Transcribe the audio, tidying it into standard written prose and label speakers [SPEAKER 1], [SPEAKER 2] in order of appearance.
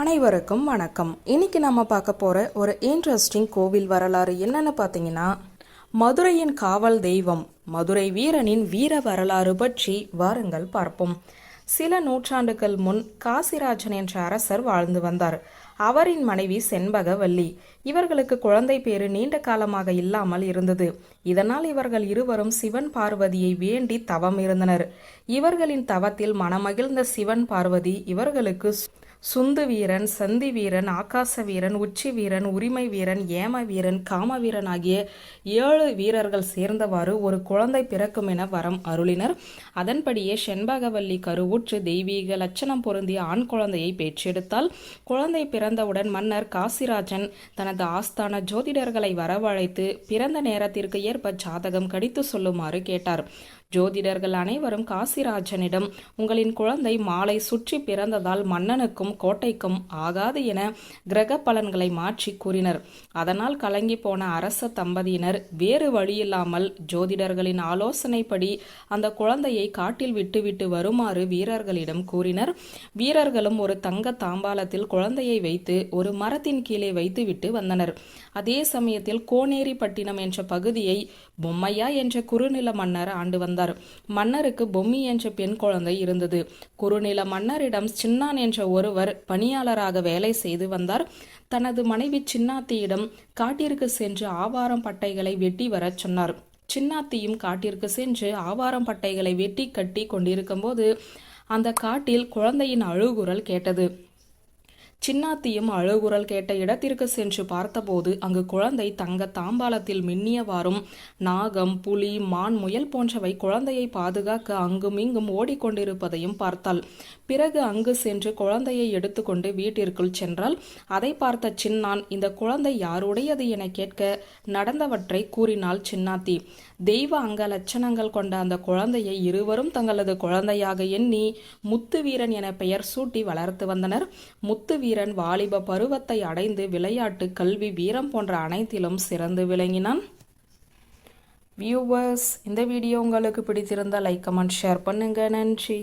[SPEAKER 1] அனைவருக்கும் வணக்கம். இன்னைக்கு நம்ம பார்க்க போற ஒரு இன்ட்ரெஸ்டிங் கோவில் வரலாறு என்னன்னு பார்த்தீங்கன்னா, மதுரையின் காவல் தெய்வம் மதுரை வீரனின் வீர வரலாறு பற்றி வாருங்கள் பார்ப்போம். சில நூற்றாண்டுகள் முன் காசிராஜன் என்ற அரசர் வாழ்ந்து வந்தார். அவரின் மனைவி செண்பகவல்லி. இவர்களுக்கு குழந்தை பேறு நீண்ட காலமாக இல்லாமல் இருந்தது. இதனால் இவர்கள் இருவரும் சிவன் பார்வதியை வேண்டி தவம் இருந்தனர். இவர்களின் தவத்தில் மனமகிழ்ந்த சிவன் பார்வதி இவர்களுக்கு சுந்து வீரன், சந்தி வீரன், ஆகாச வீரன், உச்சி வீரன், உரிமை வீரன், ஏம வீரன், காம வீரன் ஆகிய 7 வீரர்கள் சேர்ந்தவாறு ஒரு குழந்தை பிறக்கும் என வரம் அருளினர். அதன்படியே செண்பகவல்லி கருவுற்று தெய்வீக லட்சணம் பொருந்திய ஆண் குழந்தையை பெற்றெடுத்தால். குழந்தை பிறந்தவுடன் மன்னர் காசிராஜன் தனது ஆஸ்தான ஜோதிடர்களை வரவழைத்து பிறந்த நேரத்திற்கு ஏற்ப ஜாதகம் கடித்து சொல்லுமாறு கேட்டார். ஜோதிடர்கள் அனைவரும் காசிராஜனிடம், உங்களின் குழந்தை மாலை சுற்றி பிறந்ததால் மன்னனுக்கும் கோட்டைக்கும் ஆகாது என கிரக பலன்களை மாற்றி கூறினர். அதனால் கலங்கி போன அரச தம்பதியினர் வேறு வழியில்லாமல் ஜோதிடர்களின் ஆலோசனைப்படி அந்த குழந்தையை காட்டில் விட்டுவிட்டு வருமாறு வீரர்களிடம் கூறினர். வீரர்களும் ஒரு தங்க தாம்பாலத்தில் குழந்தையை வைத்து ஒரு மரத்தின் கீழே வைத்து விட்டு வந்தனர். அதே சமயத்தில் கோனேரிப்பட்டினம் என்ற பகுதியை பொம்மையா என்ற குறுநில மன்னர் ஆண்டு வந்தார். மன்னருக்கு பொம்மி என்ற பெண் குழந்தை இருந்தது. குறுநில மன்னரிடம் சின்னான் என்ற ஒருவர் பணியாளராக வேலை செய்து வந்தார். தனது மனைவி சின்னாத்தியிடம் காட்டிற்கு சென்று ஆவாரம் பட்டைகளை வெட்டி வரச் சொன்னார். சின்னாத்தியும் காட்டிற்கு சென்று ஆவாரம் பட்டைகளை வெட்டி கட்டி கொண்டிருக்கும் போது அந்த காட்டில் குழந்தையின் அழுகுரல் கேட்டது. சின்னாத்தியும் அழுகுரல் கேட்ட இடத்திற்கு சென்று பார்த்தபோது அங்கு குழந்தை தங்க தாம்பாலத்தில் மின்னியவாறும் நாகம், புலி, மான், முயல் போன்றவை குழந்தையை பாதுகாக்க அங்கும் இங்கும் ஓடிக்கொண்டிருப்பதையும் பார்த்தாள். பிறகு அங்கு சென்று குழந்தையை எடுத்துக்கொண்டு வீட்டிற்குள் சென்றாள். அதை பார்த்த சின்னான், இந்த குழந்தை யாருடையது என கேட்க நடந்தவற்றை கூறினாள் சின்னாத்தி. தெய்வ அங்க லட்சணங்கள் கொண்ட அந்த குழந்தையை இருவரும் தங்களது குழந்தையாக எண்ணி முத்து வீரன் என பெயர் சூட்டி வளர்த்து வந்தனர். முத்து வீரன் வாலிப பருவத்தை அடைந்து விளையாட்டு, கல்வி, வீரம் போன்ற அனைத்திலும் சிறந்து விளங்கினான். வியூவர்ஸ், இந்த வீடியோ உங்களுக்கு பிடித்திருந்தால் லைக், கமெண்ட், ஷேர் பண்ணுங்க. நன்றி.